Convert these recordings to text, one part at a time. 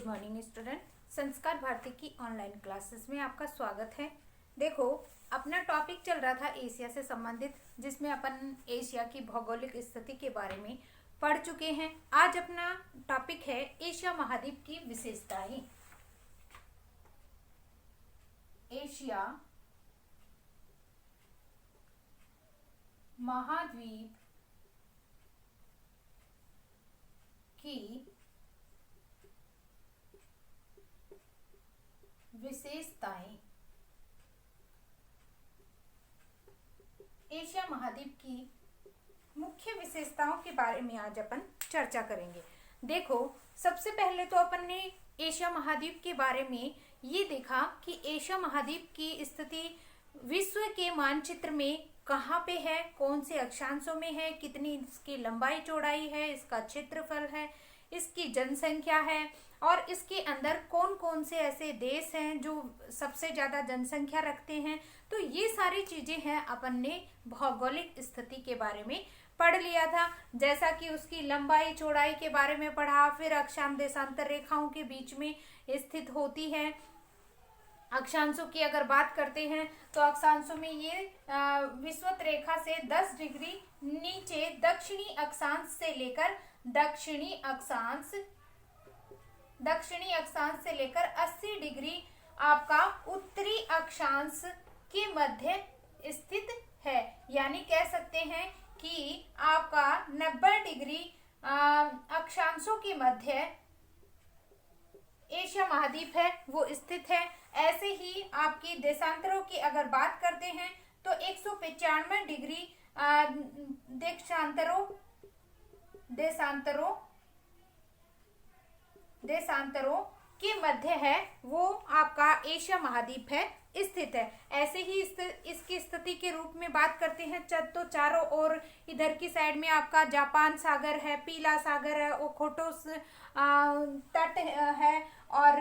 Morning student. संस्कार भारती की online classes में आपका स्वागत है। देखो, अपना टॉपिक चल रहा था एशिया से संबंधित, जिसमें अपन एशिया की भौगोलिक स्थिति के बारे में पढ़ चुके हैं। आज अपना टॉपिक है एशिया महाद्वीप की विशेषताएं। एशिया महाद्वीप की विशेषताएं। एशिया महाद्वीप की मुख्य विशेषताओं के बारे में आज अपन चर्चा करेंगे। देखो, सबसे पहले तो अपन ने एशिया महाद्वीप के बारे में ये देखा कि एशिया महाद्वीप की स्थिति विश्व के मानचित्र में कहाँ पे है, कौन से अक्षांशों में है, कितनी इसकी लंबाई चौड़ाई है, इसका क्षेत्रफल है, इसकी जनसंख्या है और इसके अंदर कौन कौन से ऐसे देश हैं जो सबसे ज़्यादा जनसंख्या रखते हैं। तो ये सारी चीज़ें हैं अपन ने भौगोलिक स्थिति के बारे में पढ़ लिया था। जैसा कि उसकी लंबाई चौड़ाई के बारे में पढ़ा, फिर अक्षांश देशांतर रेखाओं के बीच में स्थित होती है। अक्षांशों की अगर बात करते हैं तो अक्षांशों में ये विषुवत रेखा से 10 डिग्री नीचे दक्षिणी अक्षांश से लेकर दक्षिणी अक्षांश से लेकर 80 डिग्री आपका उत्तरी अक्षांश के मध्य स्थित है। यानी कह सकते हैं कि आपका 90 डिग्री अक्षांशों के मध्य एशिया महाद्वीप है वो स्थित है। ऐसे ही आपकी देशांतरों की अगर बात करते हैं तो 195 डिग्री देशांतरों के मध्य है वो आपका एशिया महाद्वीप है स्थित है। ऐसे ही इसकी स्थिति के रूप में बात करते हैं तो चारों ओर इधर की साइड में आपका जापान सागर है, पीला सागर है, ओखोटोस तट है और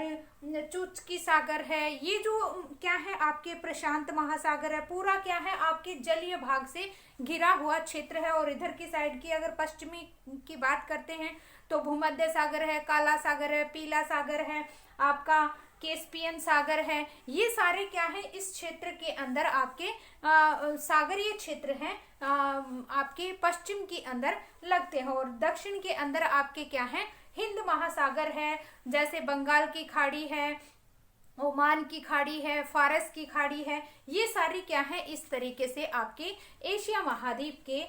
चुचकी सागर है। ये जो क्या है आपके प्रशांत महासागर है, पूरा क्या है आपके जलीय भाग से घिरा हुआ क्षेत्र है। और इधर की साइड की अगर पश्चिमी की बात करते हैं तो भूमध्य सागर है, काला सागर है, पीला सागर है, आपका कैस्पियन सागर है। ये सारे क्या है इस क्षेत्र के अंदर आपके सागरीय क्षेत्र हैं, आपके पश्चिम के अंदर लगते हैं। और दक्षिण के अंदर आपके क्या है हिंद महासागर है, जैसे बंगाल की खाड़ी है, ओमान की खाड़ी है, फारस की खाड़ी है। ये सारी क्या है इस तरीके से आपके एशिया महाद्वीप के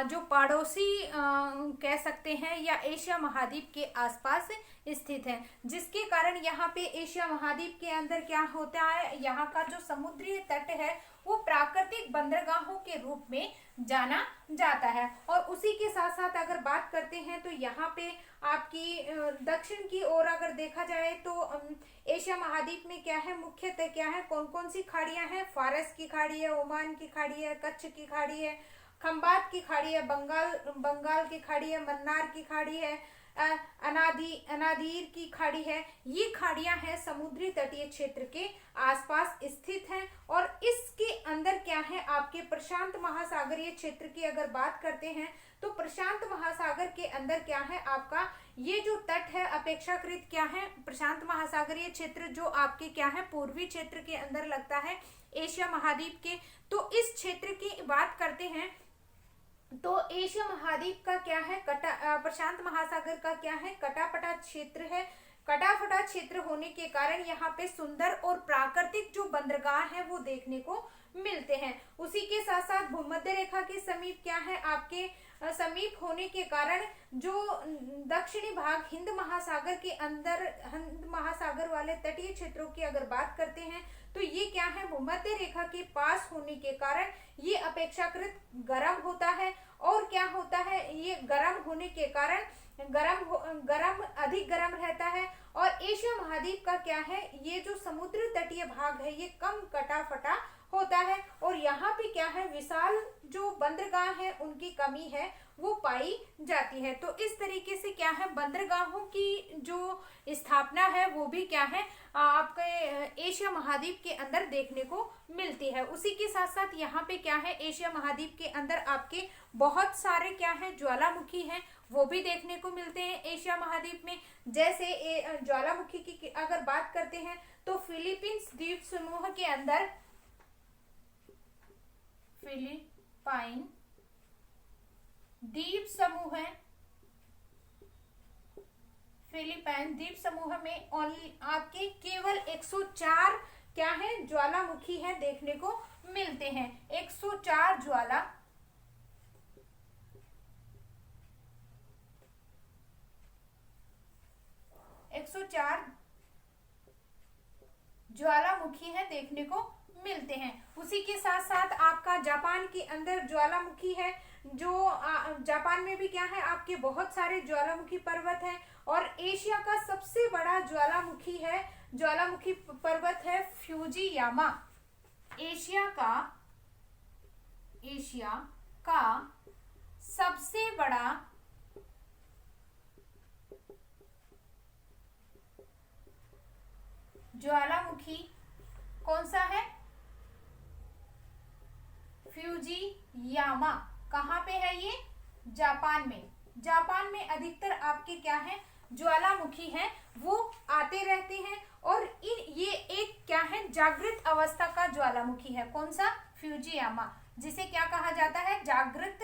जो पड़ोसी कह सकते हैं या एशिया महाद्वीप के आसपास स्थित हैं, जिसके कारण यहाँ पे एशिया महाद्वीप के अंदर क्या होता है, यहाँ का जो समुद्री तट है वो प्राकृतिक बंदरगाहों के रूप में जाना जाता है। और उसी के साथ साथ अगर बात करते हैं तो यहाँ पे आपकी दक्षिण की ओर अगर देखा जाए तो एशिया महाद्वीप में क्या है मुख्यतः क्या है, कौन कौन सी खाड़ियां हैं, फारस की खाड़ी है, ओमान की खाड़ी है, कच्छ की खाड़ी है, खंबात की खाड़ी है, बंगाल की खाड़ी है, मन्नार की खाड़ी है, अनादीर की खाड़ी है। ये खाड़ियां हैं समुद्री तटीय क्षेत्र के आसपास स्थित हैं। और इसके अंदर क्या है आपके प्रशांत महासागरीय क्षेत्र की अगर बात करते हैं तो प्रशांत महासागर के अंदर क्या है आपका ये जो तट है अपेक्षाकृत क्या है प्रशांत महासागरीय क्षेत्र जो आपके क्या है पूर्वी क्षेत्र के अंदर लगता है एशिया महाद्वीप के। तो इस क्षेत्र की बात करते हैं तो एशिया महाद्वीप का क्या है प्रशांत महासागर का क्या है कटापटा क्षेत्र है। कटाफटा क्षेत्र होने के कारण यहाँ पे सुंदर और प्राकृतिक जो बंदरगाह है वो देखने को मिलते हैं। उसी के साथ साथ भूमध्य रेखा के समीप क्या है आपके समीप होने के कारण जो दक्षिणी भाग हिंद महासागर के अंदर हिंद महासागर वाले तटीय क्षेत्रों की अगर बात करते हैं तो ये क्या है भूमध्य रेखा के पास होने के कारण ये अपेक्षाकृत गर्म होता है। और क्या होता है ये गर्म होने के कारण अधिक गर्म रहता है। और एशिया महाद्वीप का क्या है ये जो समुद्र तटीय भाग है ये कम कटाफटा होता है। और यहाँ पे क्या है विशाल जो बंदरगाह है उनकी कमी है वो पाई जाती है। तो इस तरीके से क्या है बंदरगाहों की जो स्थापना है वो भी क्या है आपके एशिया महाद्वीप के अंदर देखने को मिलती है। उसी के साथ साथ यहाँ पे क्या है एशिया महाद्वीप के अंदर आपके बहुत सारे क्या है ज्वालामुखी हैं वो भी देखने को मिलते हैं एशिया महाद्वीप में। जैसे ज्वालामुखी की अगर बात करते हैं तो फिलीपींस द्वीप समूह के अंदर फिलीपाइन द्वीप समूह है, फिलीपाइन द्वीप समूह में ओनली आपके केवल 104 क्या है ज्वालामुखी है देखने को मिलते हैं। 104 ज्वालामुखी है देखने को मिलते हैं। उसी के साथ साथ आपका जापान के अंदर ज्वालामुखी है, जो जापान में भी क्या है आपके बहुत सारे ज्वालामुखी पर्वत हैं। और एशिया का सबसे बड़ा ज्वालामुखी पर्वत है फ्यूजियामा। एशिया का सबसे बड़ा ज्वालामुखी कौन सा है? फ्यूजियामा। कहाँ पे है ये? जापान में। जापान में अधिकतर आपके क्या है ज्वालामुखी हैं वो आते रहते हैं। और ये एक क्या है जागृत अवस्था का ज्वालामुखी है। कौन सा? फ्यूजियामा, जिसे क्या कहा जाता है जागृत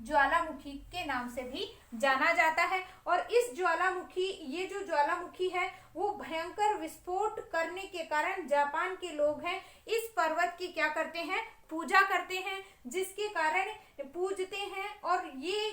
ज्वालामुखी के नाम से भी जाना जाता है। और इस ये जो ज्वालामुखी है वो भयंकर विस्फोट करने के कारण जापान के लोग हैं इस पर्वत की क्या करते हैं पूजा करते हैं, जिसके कारण पूजते हैं और ये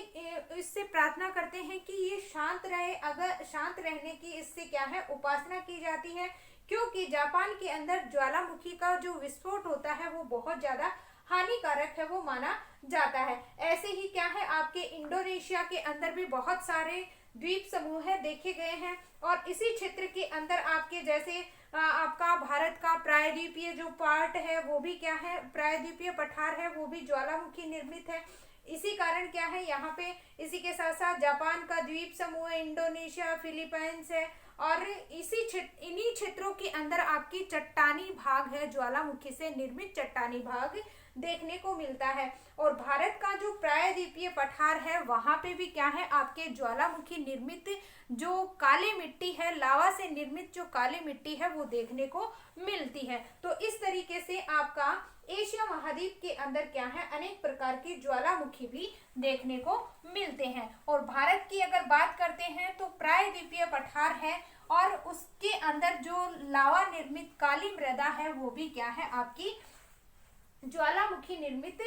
इससे प्रार्थना करते हैं कि ये शांत रहे। अगर शांत रहने की इससे क्या है उपासना की जाती है, क्योंकि जापान के अंदर ज्वालामुखी का जो विस्फोट होता है वो बहुत ज्यादा हानिकारक है वो माना जाता है। ऐसे ही क्या है आपके इंडोनेशिया के अंदर भी बहुत सारे द्वीप समूह है देखे गए हैं। और इसी क्षेत्र के अंदर आपके जैसे आपका भारत का प्रायद्वीपीय जो पार्ट है वो भी क्या है प्रायद्वीपीय पठार है वो भी ज्वालामुखी निर्मित है। इसी कारण क्या है यहाँ पे इसी के साथ साथ जापान का द्वीप समूह है, इंडोनेशिया, फिलीपाइंस है। और इन्हीं क्षेत्रों के अंदर आपकी चट्टानी भाग है, ज्वालामुखी से निर्मित चट्टानी भाग देखने को मिलता है। और भारत का जो प्रायद्वीपीय पठार है वहां पे भी क्या है आपके ज्वालामुखी निर्मित जो काली मिट्टी है, लावा से निर्मित जो काली मिट्टी है वो देखने को मिलती है। तो इस तरीके से आपका एशिया महाद्वीप के अंदर क्या है अनेक प्रकार के ज्वालामुखी भी देखने को मिलते हैं। और भारत की अगर बात करते हैं तो प्रायद्वीपीय पठार है और उसके अंदर जो लावा निर्मित काली मृदा है वो भी क्या है आपकी ज्वालामुखी निर्मित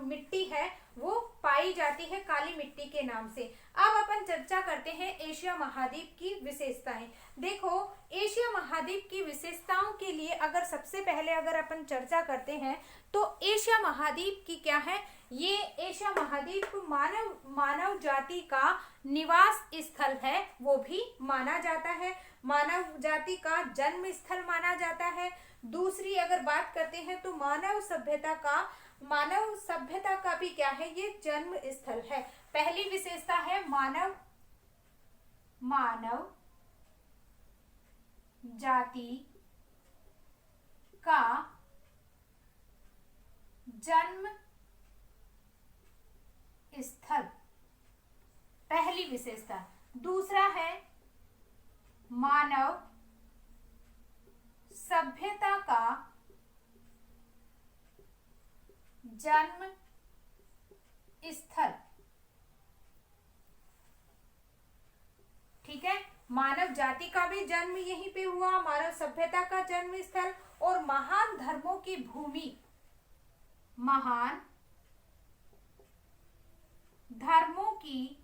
मिट्टी है वो पाई जाती है काली मिट्टी के नाम से। अब अपन चर्चा करते हैं एशिया महाद्वीप की विशेषताएं। देखो एशिया महाद्वीप की विशेषताओं के लिए अगर सबसे पहले अगर अपन चर्चा करते हैं तो एशिया महाद्वीप की क्या है ये एशिया महाद्वीप मानव जाति का निवास स्थल है वो भी माना जाता है, मानव जाति का जन्म स्थल माना जाता है। दूसरी अगर बात करते हैं तो मानव सभ्यता का भी क्या है ये जन्म स्थल है। पहली विशेषता है मानव जाति का जन्म स्थल, पहली विशेषता। दूसरा है मानव सभ्यता का जन्म स्थल। ठीक है, मानव जाति का भी जन्म यहीं पे हुआ, मानव सभ्यता का जन्म स्थल और महान धर्मों की भूमि, महान धर्मों की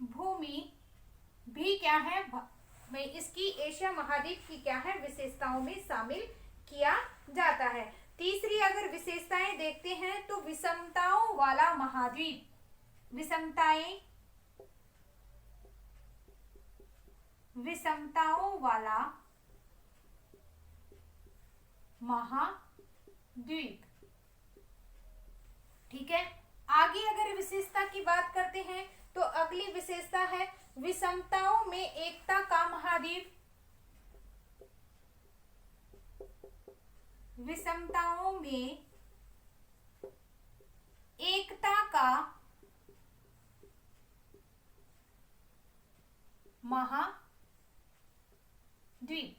भूमि भी क्या है इसकी एशिया महाद्वीप की क्या है विशेषताओं में शामिल किया जाता है। तीसरी अगर विशेषताएं देखते हैं तो विषमताओं वाला महाद्वीप, विषमताओं वाला महाद्वीप। ठीक है, आगे अगर विशेषता की बात करते हैं तो अगली विशेषता है विषमताओं में एकता का महाद्वीप, विषमताओं में महाद्वीप,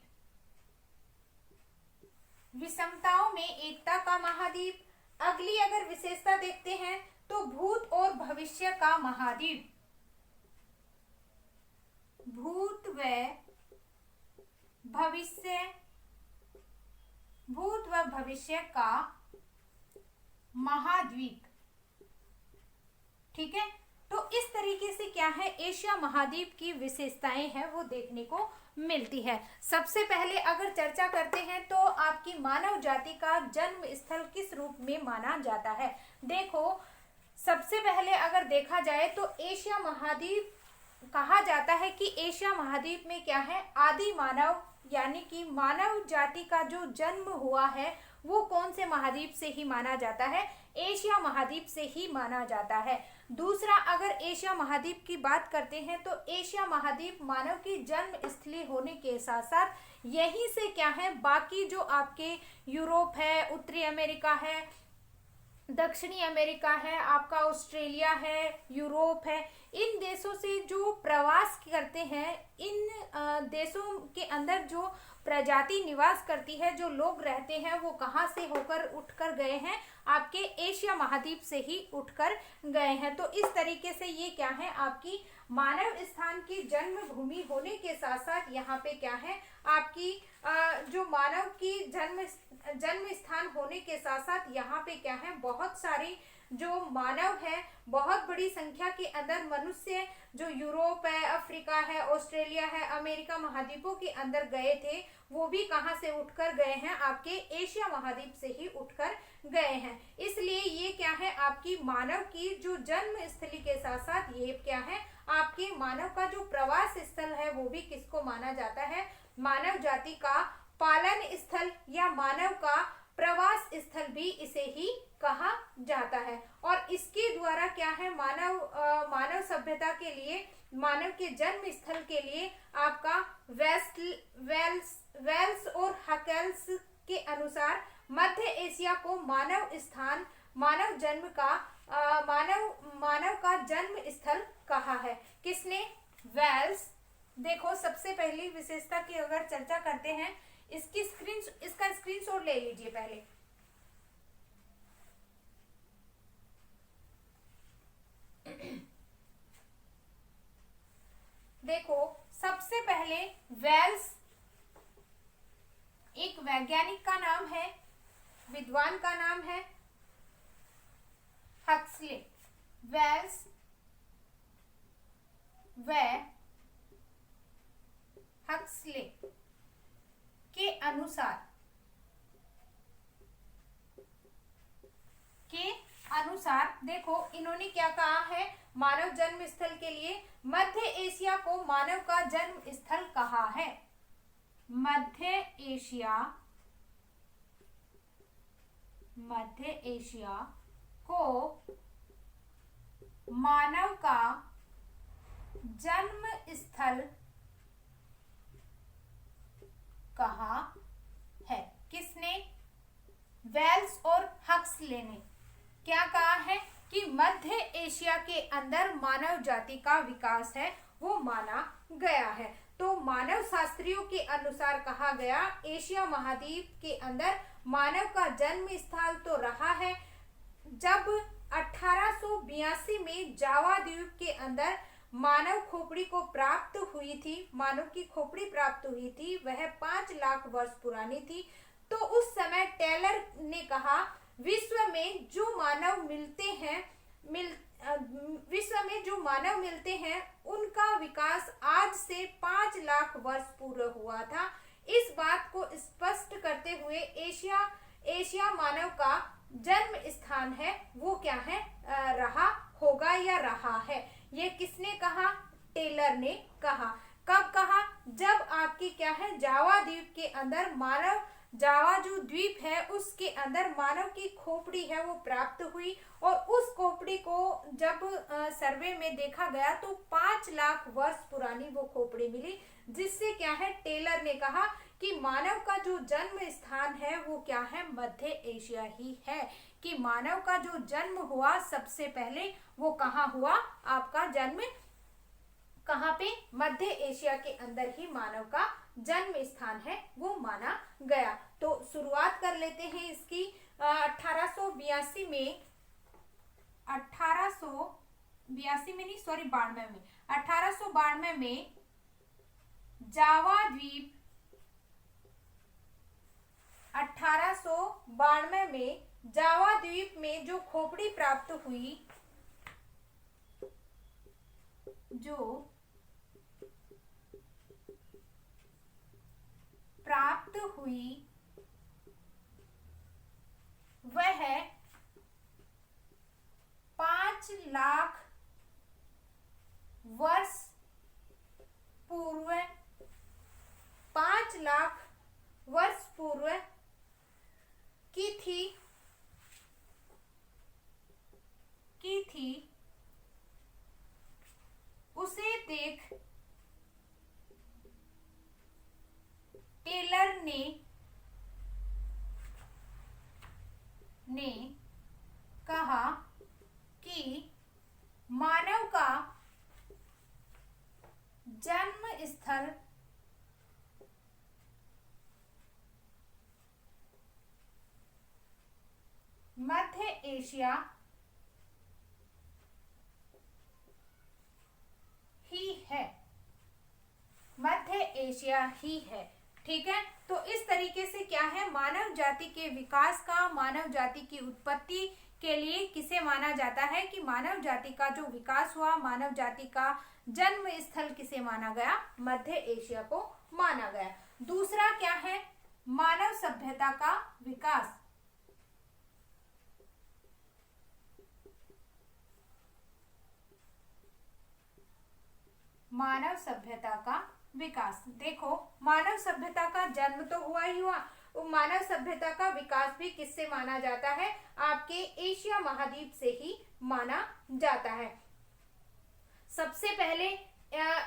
विषमताओं में एकता का महाद्वीप। अगली अगर विशेषता देखते हैं तो भूत और भविष्य का महाद्वीप, भूत व भविष्य का महाद्वीप। ठीक है, तो इस तरीके से क्या है, एशिया महाद्वीप की विशेषताएं हैं वो देखने को मिलती है। सबसे पहले अगर चर्चा करते हैं तो आपकी मानव जाति का जन्म स्थल किस रूप में माना जाता है। देखो, सबसे पहले अगर देखा जाए तो एशिया महाद्वीप कहा जाता है कि एशिया महाद्वीप में क्या है, आदि मानव यानी कि मानव जाति का जो जन्म हुआ है वो कौन से महाद्वीप से ही माना जाता है, एशिया महाद्वीप से ही माना जाता है। दूसरा, अगर एशिया महाद्वीप की बात करते हैं तो एशिया महाद्वीप मानव की जन्म स्थली होने के साथ साथ यहीं से क्या है, बाकी जो आपके यूरोप है, उत्तरी अमेरिका है, दक्षिणी अमेरिका है, आपका ऑस्ट्रेलिया है, यूरोप है, इन देशों से जो प्रवास करते हैं, इन देशों के अंदर जो प्रजाति निवास करती है, जो लोग रहते हैं, वो कहाँ से होकर उठकर गए हैं, आपके एशिया महाद्वीप से ही उठकर गए हैं। तो इस तरीके से ये क्या है, आपकी मानव स्थान की जन्मभूमि होने के साथ साथ यहाँ पे क्या है, आपकी जो मानव की जन्म स्थान होने के साथ साथ यहाँ पे क्या है, बहुत सारी जो मानव है, बहुत बड़ी संख्या के अंदर मनुष्य जो यूरोप है, अफ्रीका है, ऑस्ट्रेलिया है, अमेरिका महाद्वीपों के अंदर गए थे, वो भी कहाँ से उठकर गए हैं, आपके एशिया महाद्वीप से ही उठकर गए हैं। इसलिए ये क्या है, आपकी मानव की जो जन्म स्थली के साथ साथ ये क्या है, आपके मानव का जो प्रवास स्थल है वो भी किसको माना जाता है, मानव जाति का पालन स्थल या मानव का प्रवास स्थल भी इसे ही कहा जाता है। और इसके द्वारा क्या है, मानव सभ्यता के लिए, मानव के जन्म स्थल के लिए आपका वेल्स और हकेल्स के अनुसार मध्य एशिया को मानव का जन्म स्थल कहा है। किसने, वेल्स। देखो, सबसे पहली विशेषता की अगर चर्चा करते हैं, इसका स्क्रीनशॉट ले लीजिए पहले। देखो, सबसे पहले वेल्स एक वैज्ञानिक का नाम है, विद्वान का नाम है हक्सले। वेल्स व हक्सले के अनुसार देखो, इन्होंने क्या कहा है, मानव जन्म स्थल के लिए मध्य एशिया को मानव का जन्म स्थल कहा है। मध्य एशिया को मानव का जन्म स्थल कहा है। किसने, वेल्स और हक्सले ने क्या कहा है कि मध्य एशिया के अंदर मानव जाति का विकास है वो माना गया है। तो मानव शास्त्रियों के अनुसार कहा गया, एशिया महाद्वीप के अंदर मानव का जन्म स्थल तो रहा है। जब 1882 में जावा द्वीप के अंदर मानव खोपड़ी को प्राप्त हुई थी, मानव की खोपड़ी प्राप्त हुई थी, वह 5 लाख वर्ष पुरानी थी। तो उस समय टेलर ने कहा, विश्व में जो मानव मिलते हैं उनका विकास आज से 5 लाख वर्ष पूर्व हुआ था। इस बात को स्पष्ट करते हुए एशिया मानव का जन्म स्थान है वो क्या है, रहा होगा या रहा है। ये किसने कहा, टेलर ने कहा। कब कहा, जब आपकी क्या है, जावा द्वीप के अंदर जावा जो द्वीप है उसके अंदर मानव की खोपड़ी है वो प्राप्त हुई, और उस खोपड़ी को जब सर्वे में देखा गया तो 5 लाख वर्ष पुरानी वो खोपड़ी मिली, जिससे क्या है, टेलर ने कहा कि मानव का जो जन्म स्थान है वो क्या है, मध्य एशिया ही है। कि मानव का जो जन्म हुआ सबसे पहले वो कहाँ हुआ, आपका जन्म कहाँ पे, मध्य एशिया के अंदर ही मानव का जन्म स्थान है वो माना गया। तो शुरुआत कर लेते हैं इसकी। 1882 में, 1882 में नहीं, सॉरी 92 में, 1892 में जावा द्वीप, 1892 में जावा द्वीप में जो खोपड़ी प्राप्त हुई, जो प्राप्त हुई वह 5 लाख वर्ष पूर्व, 5 लाख वर्ष पूर्व की थी। उसे देख टेलर ने कहा कि मानव का जन्म स्थल मध्य एशिया ही है, मध्य एशिया ही है। ठीक है, तो इस तरीके से क्या है, मानव जाति के विकास का, मानव जाति की उत्पत्ति के लिए किसे माना जाता है कि मानव जाति का जो विकास हुआ, मानव जाति का जन्म स्थल किसे माना गया, मध्य एशिया को माना गया। दूसरा क्या है, मानव सभ्यता का विकास। मानव सभ्यता का विकास, देखो मानव सभ्यता का जन्म तो हुआ ही हुआ, मानव सभ्यता का विकास भी किससे माना जाता है, आपके एशिया महाद्वीप से ही माना जाता है। सबसे पहले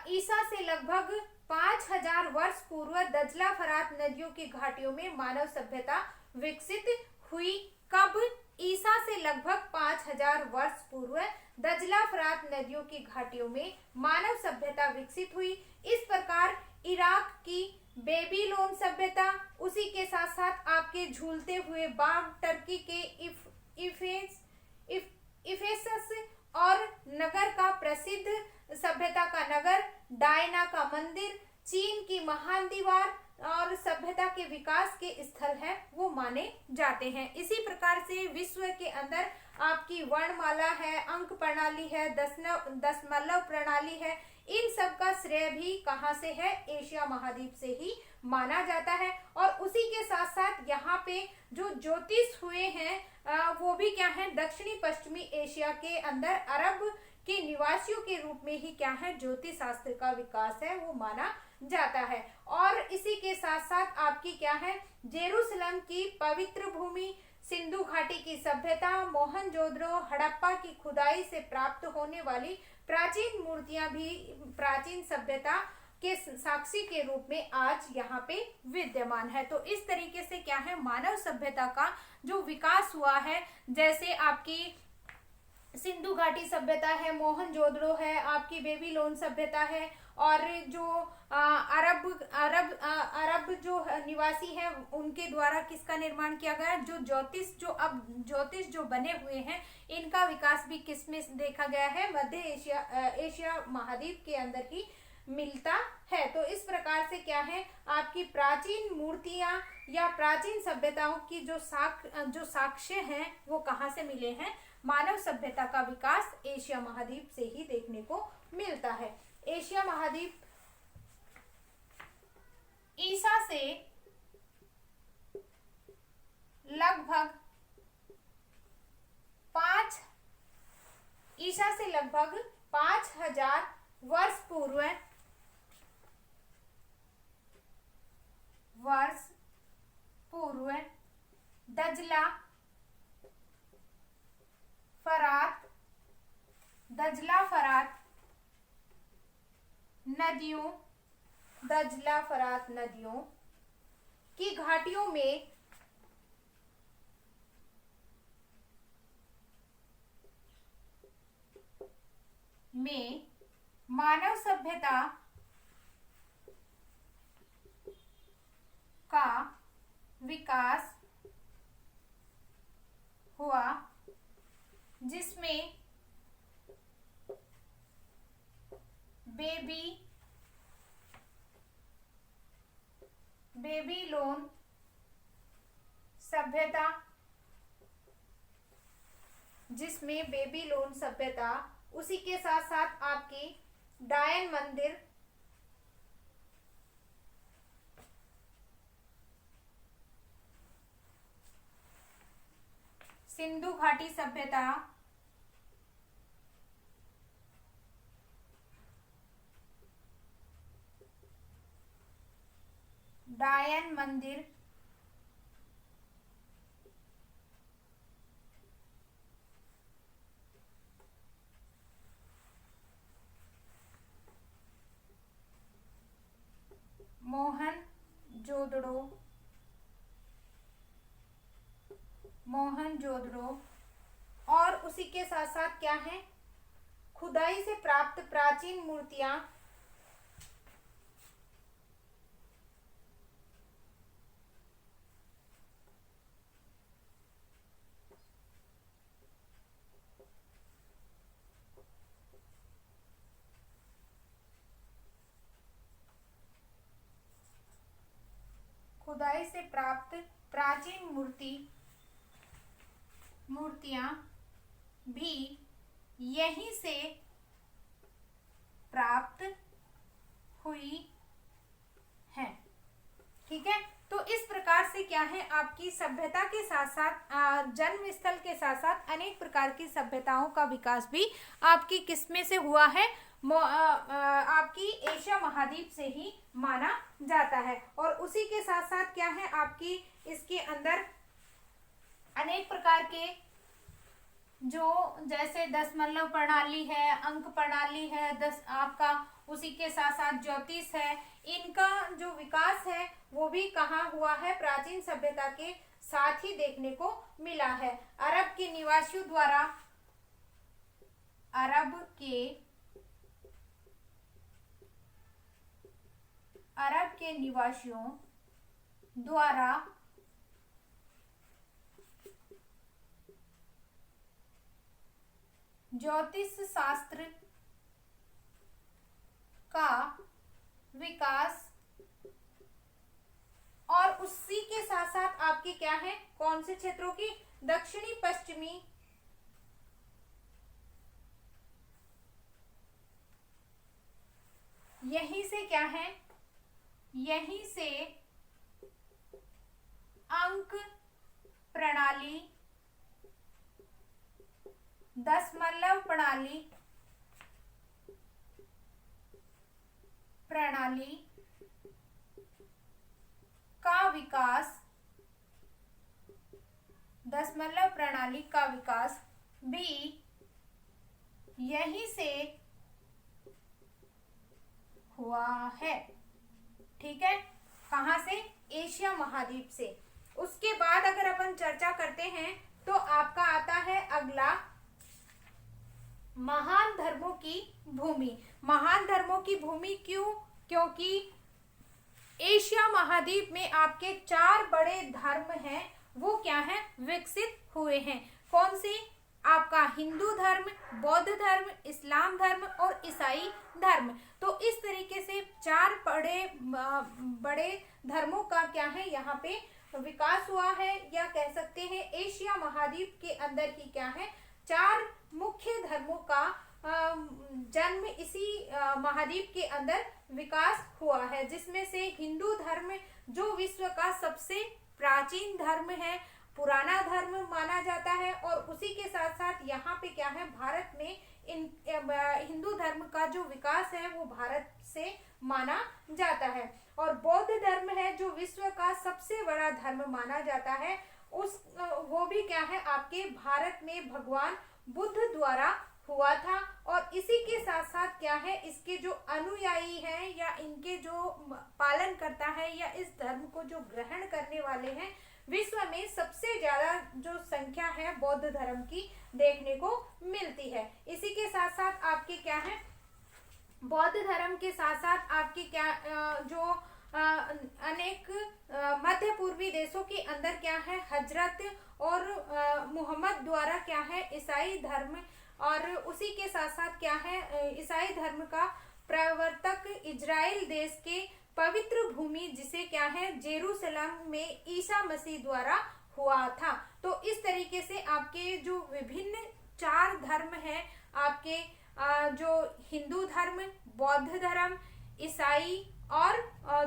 ईसा से लगभग 5000 वर्ष पूर्व दजला फरात नदियों की घाटियों में मानव सभ्यता विकसित हुई। कब, ईसा से लगभग 5000 वर्ष पूर्व दजला फरात नदियों की घाटियों में मानव सभ्यता विकसित हुई। इस प्रकार इराक की बेबीलोन सभ्यता, उसी के साथ साथ आपके झूलते हुए बाघ, टर्की के इफेसस और नगर का प्रसिद्ध सभ्यता का नगर, डायना का मंदिर, चीन की महान दीवार और सभ्यता के विकास के स्थल है वो माने जाते हैं। इसी प्रकार से विश्व के अंदर आपकी वर्णमाला है, अंक प्रणाली है, दशमलव प्रणाली है, इन सब का श्रेय भी कहाँ से है, एशिया महाद्वीप से ही माना जाता है। और उसी के साथ साथ यहाँ पे जो ज्योतिष हुए हैं वो भी क्या है, दक्षिणी पश्चिमी एशिया के अंदर अरब के निवासियों के रूप में ही क्या है, ज्योतिष शास्त्र का विकास है वो माना जाता है। और इसी के साथ साथ आपकी क्या है, जेरूसलम की पवित्र भूमि, सिंधु घाटी की सभ्यता, मोहनजोदड़ो, हड़प्पा की खुदाई से प्राप्त होने वाली प्राचीन मूर्तियां भी प्राचीन सभ्यता के साक्षी के रूप में आज यहाँ पे विद्यमान है। तो इस तरीके से क्या है, मानव सभ्यता का जो विकास हुआ है, जैसे आपकी सिंधु घाटी सभ्यता है, मोहनजोदड़ो है, आपकी बेबीलोन सभ्यता है, और जो अरब जो निवासी हैं उनके द्वारा किसका निर्माण किया गया, जो ज्योतिष जो बने हुए हैं इनका विकास भी किस में देखा गया है, मध्य एशिया महाद्वीप के अंदर ही मिलता है। तो इस प्रकार से क्या है, आपकी प्राचीन मूर्तियां या प्राचीन सभ्यताओं की जो साक्ष्य हैं वो कहाँ से मिले हैं, मानव सभ्यता का विकास एशिया महाद्वीप से ही देखने को मिलता है। एशिया महाद्वीप ईसा से लगभग 5000 वर्ष पूर्व दजला फरात नदियों की घाटियों में मानव सभ्यता का विकास हुआ जिसमें बेबीलोन सभ्यता उसी के साथ साथ आपकी डायन मंदिर, सिंधु घाटी सभ्यता, डायन मंदिर, मोहनजोदड़ो और उसी के साथ साथ क्या है, खुदाई से प्राप्त प्राचीन मूर्तियां, खुदाई से प्राप्त प्राचीन मूर्तियां भी यहीं से प्राप्त हुई हैं। ठीक है, तो इस प्रकार से क्या है, आपकी सभ्यता के साथ साथ जन्म स्थल के साथ साथ अनेक प्रकार की सभ्यताओं का विकास भी आपकी किसमें से हुआ है, आपकी एशिया महाद्वीप से ही माना जाता है। और उसी के साथ साथ क्या है, आपकी इसके अंदर अनेक प्रकार के जो जैसे दशमलव प्रणाली है, अंक प्रणाली है, आपका उसी के साथ साथ ज्योतिष है, इनका जो विकास है वो भी कहाँ हुआ है, प्राचीन सभ्यता के साथ ही देखने को मिला है। अरब के निवासियों द्वारा, अरब के निवासियों द्वारा ज्योतिष शास्त्र का विकास और उसी के साथ साथ आपकी क्या है, कौन से क्षेत्रों की, दक्षिणी पश्चिमी यहीं से क्या है, यहीं से अंक प्रणाली, दशमलव प्रणाली का विकास, दशमलव प्रणाली का विकास भी यहीं से हुआ है। ठीक है, कहां से, एशिया महाद्वीप से। उसके बाद अगर अपन चर्चा करते हैं तो आपका आता है अगला, महान धर्मों की भूमि। महान धर्मों की भूमि क्यों, क्योंकि एशिया महाद्वीप में आपके 4 बड़े धर्म हैं, वो क्या हैं, विकसित हुए हैं। कौन से, आपका हिंदू धर्म, बौद्ध धर्म, इस्लाम धर्म और ईसाई धर्म। तो इस तरीके से 4 बड़े धर्मों का क्या है, यहाँ पे विकास हुआ है, या कह सकते हैं एशिया महाद्वीप के अंदर ही क्या है, 4 मुख्य धर्मों का जन्म इसी महाद्वीप के अंदर विकास हुआ है, जिसमें से हिंदू धर्म जो विश्व का सबसे प्राचीन धर्म है, पुराना धर्म माना जाता है। और उसी के साथ साथ यहाँ पे क्या है, भारत में हिंदू धर्म का जो विकास है वो भारत से माना जाता है। और बौद्ध धर्म है जो विश्व का सबसे बड़ा धर्म माना जाता है, वो भी क्या है, आपके भारत में भगवान बुद्ध द्वारा हुआ था। और इसी के साथ साथ क्या है, इसके जो अनुयायी हैं या इनके जो पालन करता है या इस धर्म को जो ग्रहण करने वाले हैं, विश्व में सबसे ज्यादा जो संख्या है बौद्ध धर्म की देखने को मिलती है। इसी के साथ साथ आपके क्या है, बौद्ध धर्म के साथ साथ आपके क्या जो अनेक मध्य पूर्वी देशों के अंदर क्या है, हजरत और मोहम्मद द्वारा क्या है ईसाई धर्म, और उसी के साथ साथ क्या है ईसाई धर्म का प्रवर्तक इजराइल देश के पवित्र भूमि जिसे क्या है जेरूसलम में ईसा मसीह द्वारा हुआ था। तो इस तरीके से आपके जो विभिन्न चार धर्म हैं आपके, जो हिंदू धर्म, बौद्ध धर्म, ईसाई और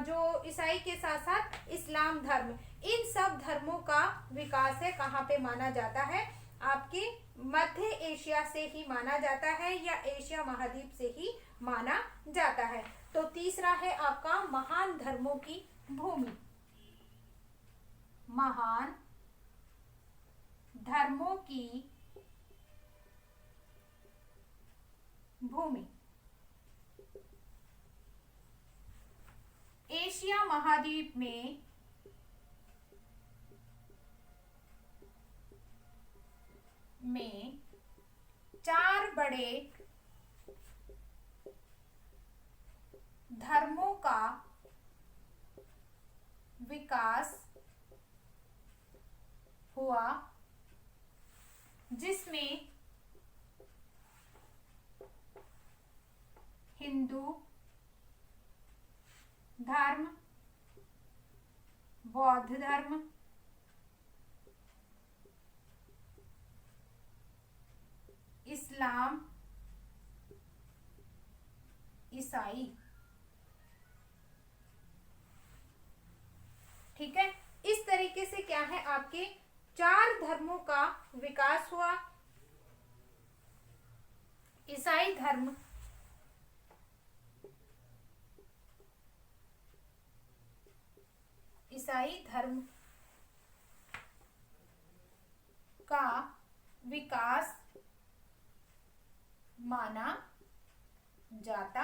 जो ईसाई के साथ साथ इस्लाम धर्म, इन सब धर्मों का विकास है कहाँ पे माना जाता है, आपके मध्य एशिया से ही माना जाता है या एशिया महाद्वीप से ही माना जाता है। तो तीसरा है आपका महान धर्मों की भूमि। महान धर्मों की भूमि। एशिया महाद्वीप में चार बड़े धर्मों का विकास हुआ, जिसमें हिंदू धर्म, बौद्ध धर्म, इस्लाम, ईसाई। ठीक है, इस तरीके से क्या है आपके चार धर्मों का विकास हुआ। ईसाई धर्म, ईसाई धर्म का विकास माना जाता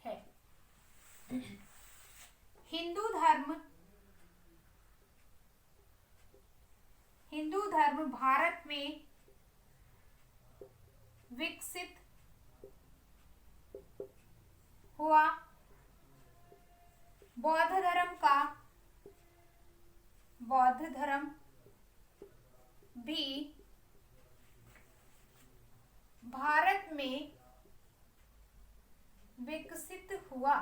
है। हिंदू धर्म, हिंदू धर्म भारत में विकसित हुआ। बौद्ध धर्म का, बौद्ध धर्म भी भारत में विकसित हुआ।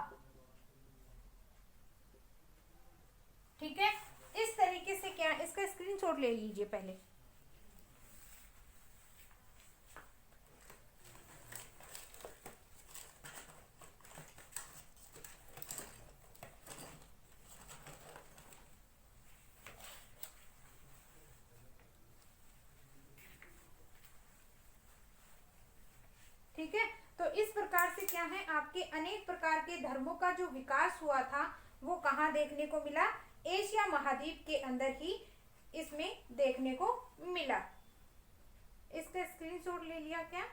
ठीक है, इस तरीके से क्या, इसका स्क्रीनशॉट ले लीजिए पहले। ठीक है, तो इस प्रकार से क्या है आपके अनेक प्रकार के धर्मों का जो विकास हुआ था वो कहाँ देखने को मिला, एशिया महाद्वीप के अंदर ही इसमें देखने को मिला। इसका स्क्रीनशॉट ले लिया क्या?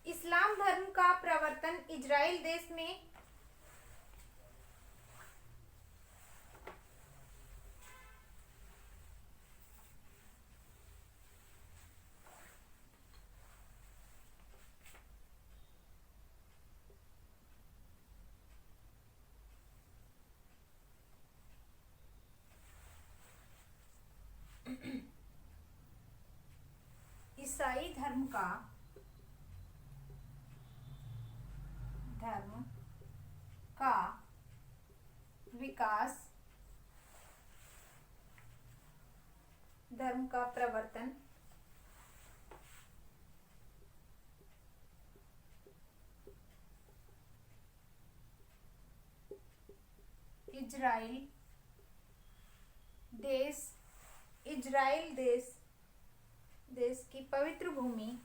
इस्लाम धर्म का प्रवर्तन इजराइल देश में ईसाई धर्म का विकास, धर्म का प्रवर्तन इजराइल देश की पवित्र भूमि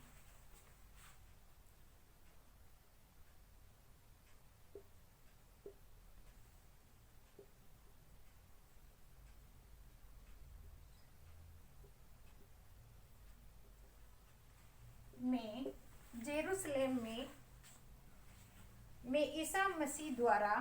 यरूशलेम में ईसा मसीह द्वारा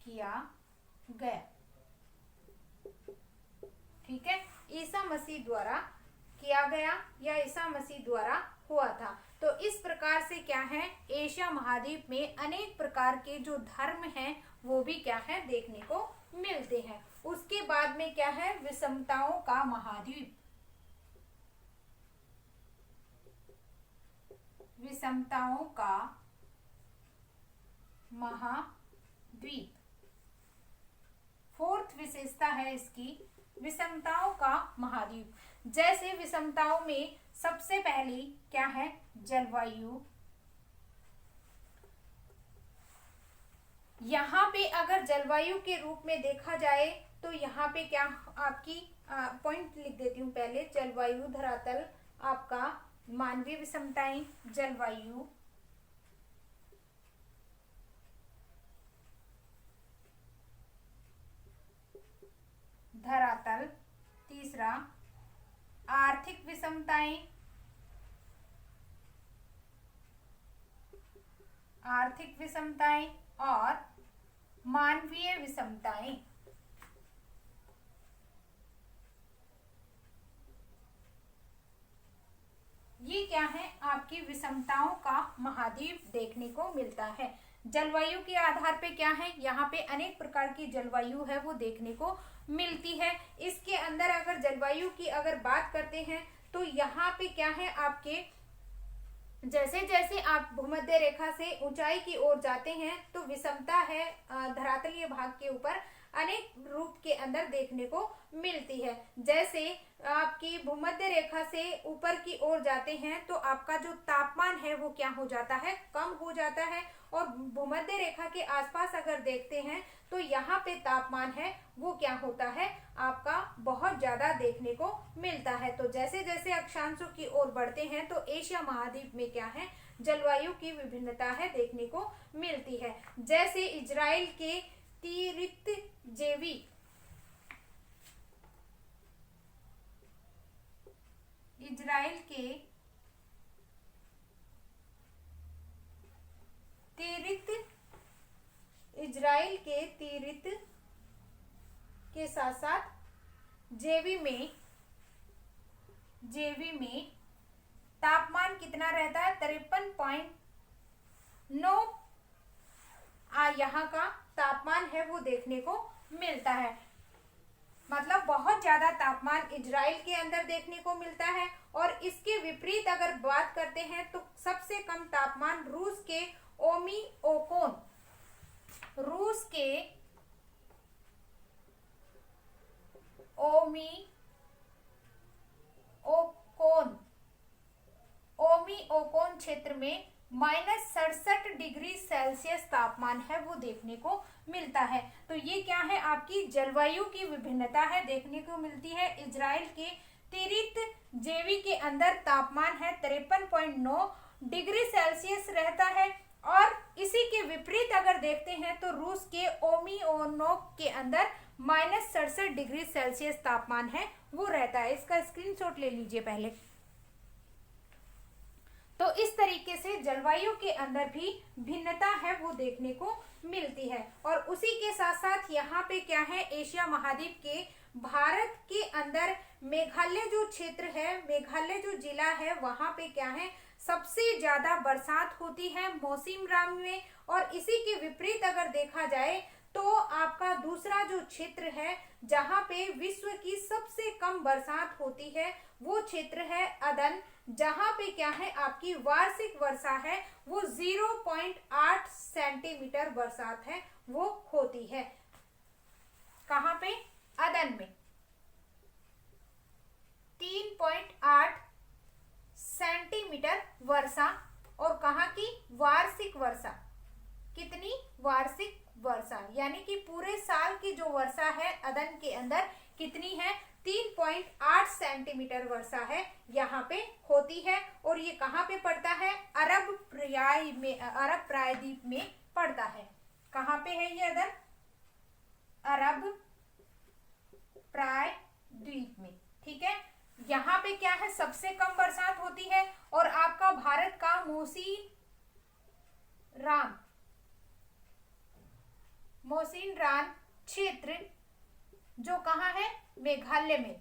किया गया। ठीक है, ईसा मसीह द्वारा किया गया या ईसा मसीह द्वारा हुआ था। तो इस प्रकार से क्या है, एशिया महाद्वीप में अनेक प्रकार के जो धर्म हैं वो भी क्या है देखने को मिलते हैं। उसके बाद में क्या है, विषमताओं का महाद्वीप। विषमताओं का महाद्वीप फोर्थ विशेषता है इसकी, विषमताओं का महाद्वीप। जैसे विषमताओं में सबसे पहली क्या है, जलवायु। यहाँ पे अगर जलवायु के रूप में देखा जाए तो यहाँ पे क्या आपकी पॉइंट लिख देती हूँ पहले। जलवायु, धरातल, आपका मानवीय विषमताएं, जलवायु, धरातल, तीसरा आर्थिक विषमताएं, आर्थिक विषमताएं और मानवीय विषमताएं। ये क्या है, आपकी विषमताओं का महाद्वीप देखने को मिलता है। जलवायु के आधार पे क्या है, यहाँ पे अनेक प्रकार की जलवायु है वो देखने को मिलती है। इसके अंदर अगर जलवायु की अगर बात करते हैं तो यहाँ पे क्या है, आपके जैसे जैसे आप भूमध्य रेखा से ऊंचाई की ओर जाते हैं तो विषमता है धरातलीय भाग के ऊपर अनेक रूप के अंदर देखने को मिलती है। जैसे आपकी भूमध्य रेखा से ऊपर की ओर जाते हैं तो आपका जो तापमान है वो क्या हो जाता है, कम हो जाता है। और भूमध्य रेखा के आसपास अगर देखते हैं तो यहाँ पे तापमान है वो क्या होता है, आपका बहुत ज्यादा देखने को मिलता है। तो जैसे जैसे अक्षांशों की ओर बढ़ते हैं तो एशिया महाद्वीप में क्या है, जलवायु की विभिन्नता है देखने को मिलती है। जैसे इजराइल के तिरिक्त जेवी, इजराइल के तीरित के साथ साथ जेवी में तापमान कितना रहता है, 53.9 यहाँ का तापमान है वो देखने को मिलता है। मतलब बहुत ज्यादा तापमान इजराइल के अंदर देखने को मिलता है। और इसके विपरीत अगर बात करते हैं तो सबसे कम तापमान रूस के ओमिओकोन, रूस के ओमिओकोन क्षेत्र में -67 डिग्री सेल्सियस तापमान है वो देखने को मिलता है। तो ये क्या है, आपकी जलवायु की विभिन्नता है देखने को मिलती है। इजराइल के तिरित जेवी के अंदर तापमान है 53.9 डिग्री सेल्सियस रहता है। और इसी के विपरीत अगर देखते हैं तो रूस के ओमिओनोक के अंदर -67 डिग्री सेल्सियस तापमान है वो रहता है। इसका स्क्रीनशॉट ले लीजिए पहले। तो इस तरीके से जलवायु के अंदर भी भिन्नता है वो देखने को मिलती है। और उसी के साथ साथ यहाँ पे क्या है, एशिया महाद्वीप के भारत के अंदर मेघालय जो क्षेत्र है, मेघालय जो जिला है, वहां पे क्या है, सबसे ज्यादा बरसात होती है मौसिनराम में। और इसी के विपरीत अगर देखा जाए तो आपका दूसरा जो क्षेत्र है जहाँ पे विश्व की सबसे कम बरसात होती है वो क्षेत्र है अदन, जहाँ पे क्या है, आपकी वार्षिक वर्षा है वो 0.8 सेंटीमीटर बरसात है वो होती है। कहाँ पे, अदन में 3.8 सेंटीमीटर वर्षा। और कहाँ की, वार्षिक वर्षा, कितनी, वार्षिक वर्षा, यानी कि पूरे साल की जो वर्षा है अदन के अंदर कितनी है, 3.8 सेंटीमीटर वर्षा है यहाँ पे होती है। और ये कहाँ पे पड़ता है? अरब प्रायद्वीप में पड़ता है। कहाँ पे है ये अरब प्रायद्वीप में, ठीक है। यहाँ पे क्या है, सबसे कम बरसात होती है। और आपका भारत का मौसिनराम क्षेत्र जो कहाँ है? मेघालय में।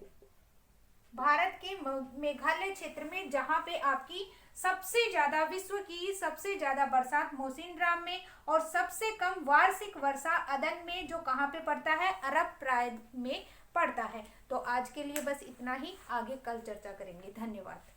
भारत के मेघालय क्षेत्र में, जहां पे आपकी सबसे ज्यादा, विश्व की सबसे ज्यादा बरसात मौसिनराम में, और सबसे कम वार्षिक वर्षा अदन में, जो कहाँ पे पड़ता है? अरब प्रायद्वीप में पड़ता है। तो आज के लिए बस इतना ही, आगे कल चर्चा करेंगे। धन्यवाद।